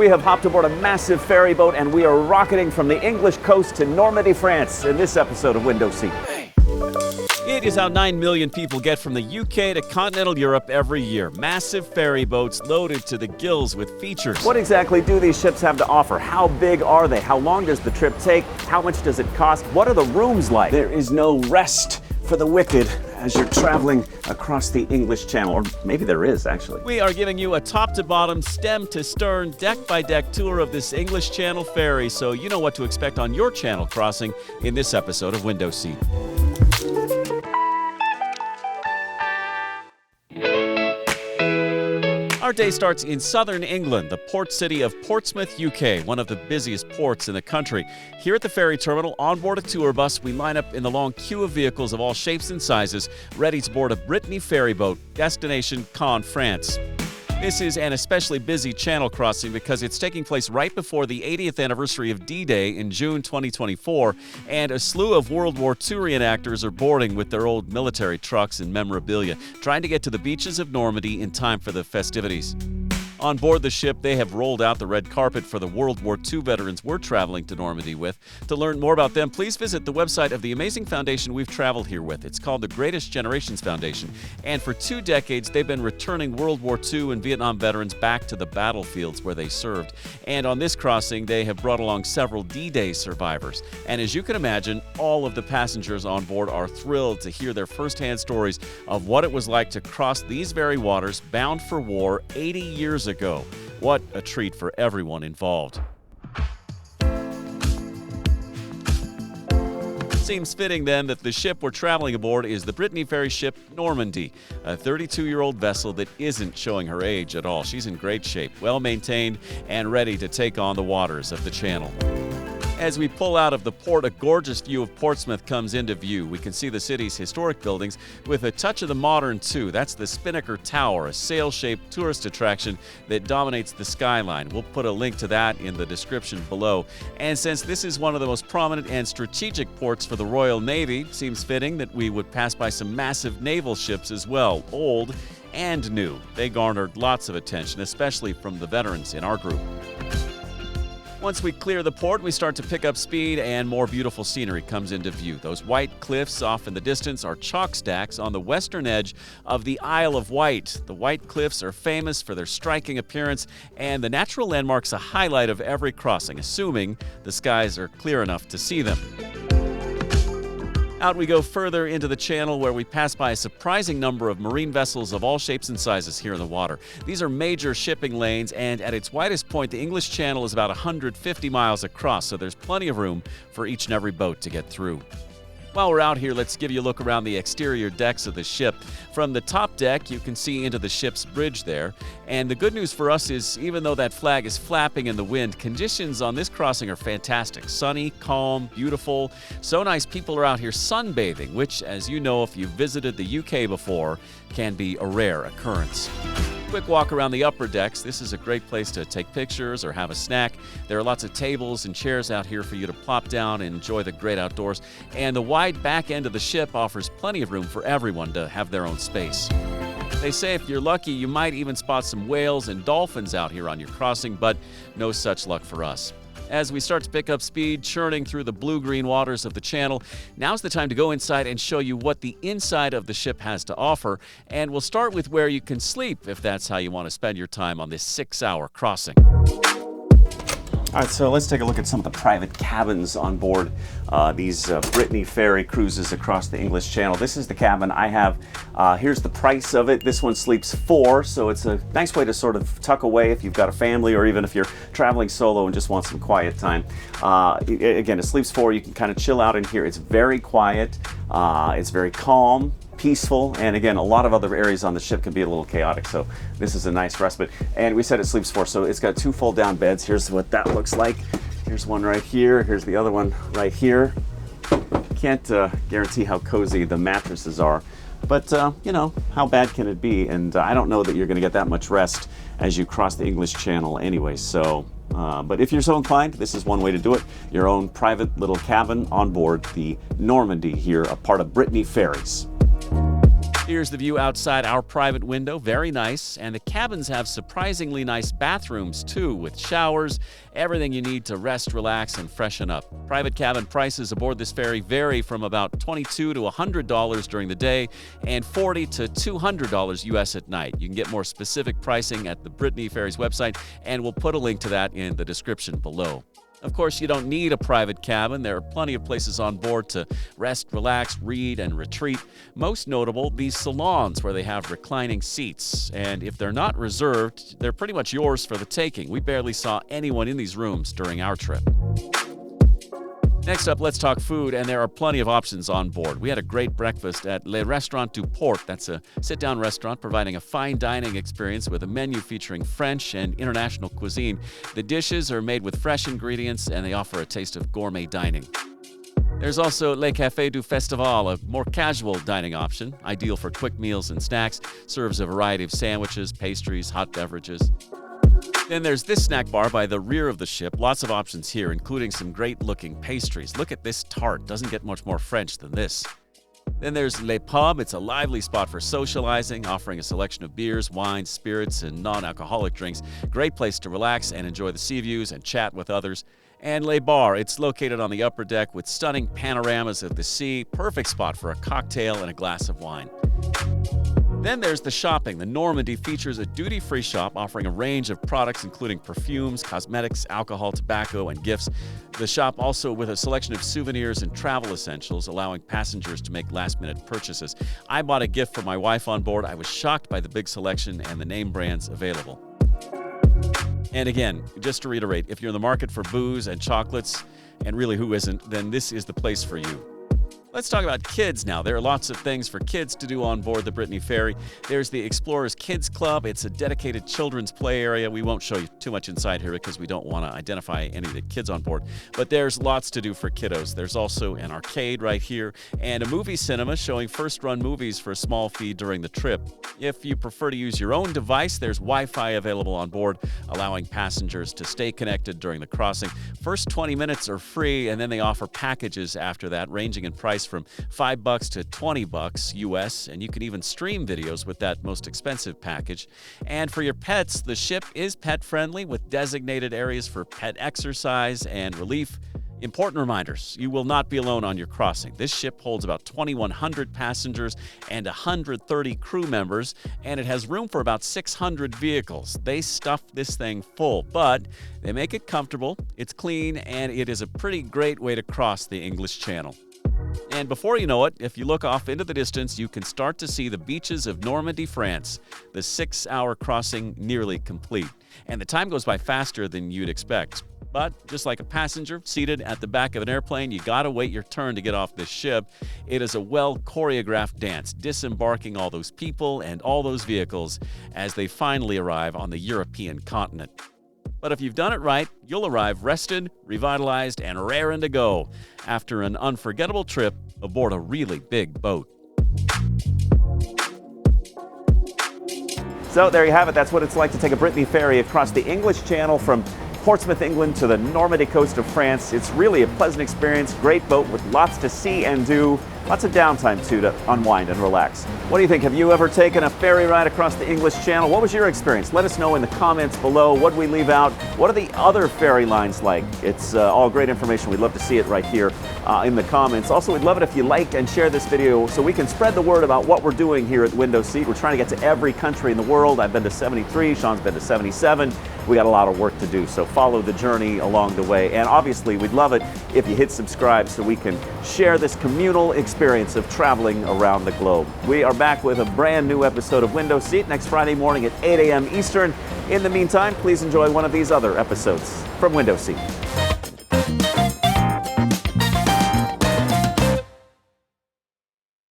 We have hopped aboard a massive ferry boat and we are rocketing from the English coast to Normandie, France in this episode of Window Seat. It is how 9 million people get from the UK to continental Europe every year. Massive ferry boats loaded to the gills with features. What exactly do these ships have to offer? How big are they? How long does the trip take? How much does it cost? What are the rooms like? There is no rest for the wicked as you're traveling across the English Channel, or maybe there is actually. We are giving you a top-to-bottom, stem-to-stern, deck-by-deck tour of this English Channel ferry, so you know what to expect on your channel crossing in this episode of Window Seat. Our day starts in southern England, the port city of Portsmouth, UK, one of the busiest ports in the country. Here at the ferry terminal, on board a tour bus, we line up in the long queue of vehicles of all shapes and sizes, ready to board a Brittany ferry boat, destination Caen, France. This is an especially busy channel crossing because it's taking place right before the 80th anniversary of D-Day in June 2024, and a slew of World War II reenactors are boarding with their old military trucks and memorabilia, trying to get to the beaches of Normandy in time for the festivities. On board the ship, they have rolled out the red carpet for the World War II veterans we're traveling to Normandy with. To learn more about them, please visit the website of the amazing foundation we've traveled here with. It's called the Greatest Generations Foundation, and for 2 decades, they've been returning World War II and Vietnam veterans back to the battlefields where they served. And on this crossing, they have brought along several D-Day survivors. And as you can imagine, all of the passengers on board are thrilled to hear their firsthand stories of what it was like to cross these very waters bound for war 80 years ago. What a treat for everyone involved. Seems fitting then that the ship we're traveling aboard is the Brittany Ferries ship Normandie, a 32-year-old vessel that isn't showing her age at all. She's in great shape, well maintained, and ready to take on the waters of the Channel. As we pull out of the port, a gorgeous view of Portsmouth comes into view. We can see the city's historic buildings with a touch of the modern too. That's the Spinnaker Tower, a sail-shaped tourist attraction that dominates the skyline. We'll put a link to that in the description below. And since this is one of the most prominent and strategic ports for the Royal Navy, seems fitting that we would pass by some massive naval ships as well, old and new. They garnered lots of attention, especially from the veterans in our group. Once we clear the port, we start to pick up speed and more beautiful scenery comes into view. Those white cliffs off in the distance are chalk stacks on the western edge of the Isle of Wight. The White Cliffs are famous for their striking appearance, and the natural landmark's a highlight of every crossing, assuming the skies are clear enough to see them. Out we go further into the channel where we pass by a surprising number of marine vessels of all shapes and sizes here in the water. These are major shipping lanes, and at its widest point, the English Channel is about 150 miles across, so there's plenty of room for each and every boat to get through. While we're out here, let's give you a look around the exterior decks of the ship. From the top deck, you can see into the ship's bridge there. And the good news for us is, even though that flag is flapping in the wind, conditions on this crossing are fantastic. Sunny, calm, beautiful. So nice people are out here sunbathing, which, as you know if you've visited the UK before, can be a rare occurrence. Quick walk around the upper decks. This is a great place to take pictures or have a snack. There are lots of tables and chairs out here for you to plop down and enjoy the great outdoors. And the wide back end of the ship offers plenty of room for everyone to have their own space. They say if you're lucky, you might even spot some whales and dolphins out here on your crossing, but no such luck for us. As we start to pick up speed, churning through the blue-green waters of the channel, now's the time to go inside and show you what the inside of the ship has to offer. And we'll start with where you can sleep if that's how you want to spend your time on this 6-hour crossing. All right, so let's take a look at some of the private cabins on board these Brittany Ferry cruises across the English Channel. This is the cabin I have. Here's the price of it. This one sleeps 4, so it's a nice way to sort of tuck away if you've got a family or even if you're traveling solo and just want some quiet time. Again, it sleeps 4. You can kind of chill out in here. It's very quiet. It's very calm, peaceful, and again, a lot of other areas on the ship can be a little chaotic, so this is a nice respite. And we said it sleeps 4, so it's got 2 fold-down beds. Here's what that looks like. Here's one right here. Here's the other one right here. Can't guarantee how cozy the mattresses are, but you know, how bad can it be? And I don't know that you're going to get that much rest as you cross the English Channel anyway, so but if you're so inclined, this is one way to do it. Your own private little cabin on board the Normandie here, a part of Brittany Ferries. Here's the view outside our private window, very nice, and the cabins have surprisingly nice bathrooms too, with showers, everything you need to rest, relax, and freshen up. Private cabin prices aboard this ferry vary from about $22 to $100 during the day and $40 to $200 US at night. You can get more specific pricing at the Brittany Ferries website, and we'll put a link to that in the description below. Of course, you don't need a private cabin. There are plenty of places on board to rest, relax, read, and retreat. Most notable, these salons where they have reclining seats. And if they're not reserved, they're pretty much yours for the taking. We barely saw anyone in these rooms during our trip. Next up, let's talk food, and there are plenty of options on board. We had a great breakfast at Le Restaurant du Port. That's a sit-down restaurant providing a fine dining experience with a menu featuring French and international cuisine. The dishes are made with fresh ingredients, and they offer a taste of gourmet dining. There's also Le Café du Festival, a more casual dining option, ideal for quick meals and snacks, serves a variety of sandwiches, pastries, hot beverages. Then there's this snack bar by the rear of the ship. Lots of options here, including some great-looking pastries. Look at this tart. Doesn't get much more French than this. Then there's Le Pub. It's a lively spot for socializing, offering a selection of beers, wines, spirits, and non-alcoholic drinks. Great place to relax and enjoy the sea views and chat with others. And Le Bar. It's located on the upper deck with stunning panoramas of the sea. Perfect spot for a cocktail and a glass of wine. Then there's the shopping. The Normandie features a duty-free shop offering a range of products including perfumes, cosmetics, alcohol, tobacco, and gifts. The shop also with a selection of souvenirs and travel essentials, allowing passengers to make last-minute purchases. I bought a gift for my wife on board. I was shocked by the big selection and the name brands available. And again, just to reiterate, if you're in the market for booze and chocolates, and really who isn't, then this is the place for you. Let's talk about kids now. There are lots of things for kids to do on board the Brittany Ferry. There's the Explorers Kids Club. It's a dedicated children's play area. We won't show you too much inside here because we don't want to identify any of the kids on board. But there's lots to do for kiddos. There's also an arcade right here and a movie cinema showing first-run movies for a small fee during the trip. If you prefer to use your own device, there's Wi-Fi available on board, allowing passengers to stay connected during the crossing. First 20 minutes are free, and then they offer packages after that, ranging in price from $5 to $20 US, and you can even stream videos with that most expensive package. And for your pets, the ship is pet friendly with designated areas for pet exercise and relief. Important reminders, you will not be alone on your crossing. This ship holds about 2,100 passengers and 130 crew members, and it has room for about 600 vehicles. They stuff this thing full, but they make it comfortable, it's clean, and it is a pretty great way to cross the English Channel. And before you know it, if you look off into the distance, you can start to see the beaches of Normandie, France. The 6-hour crossing nearly complete. And the time goes by faster than you'd expect. But just like a passenger seated at the back of an airplane, you gotta wait your turn to get off this ship. It is a well-choreographed dance, disembarking all those people and all those vehicles as they finally arrive on the European continent. But if you've done it right, you'll arrive rested, revitalized, and raring to go after an unforgettable trip aboard a really big boat. So there you have it. That's what it's like to take a Brittany ferry across the English Channel from Portsmouth, England to the Normandy coast of France. It's really a pleasant experience, great boat with lots to see and do, lots of downtime too to unwind and relax. What do you think? Have you ever taken a ferry ride across the English Channel? What was your experience? Let us know in the comments below. What did we leave out? What are the other ferry lines like? It's all great information. We'd love to see it right here in the comments. Also, we'd love it if you like and share this video so we can spread the word about what we're doing here at Window Seat. We're trying to get to every country in the world. I've been to 73, Sean's been to 77. We got a lot of work to do, so follow the journey along the way. And obviously, we'd love it if you hit subscribe so we can share this communal experience of traveling around the globe. We are back with a brand new episode of Window Seat next Friday morning at 8 a.m. Eastern. In the meantime, please enjoy one of these other episodes from Window Seat.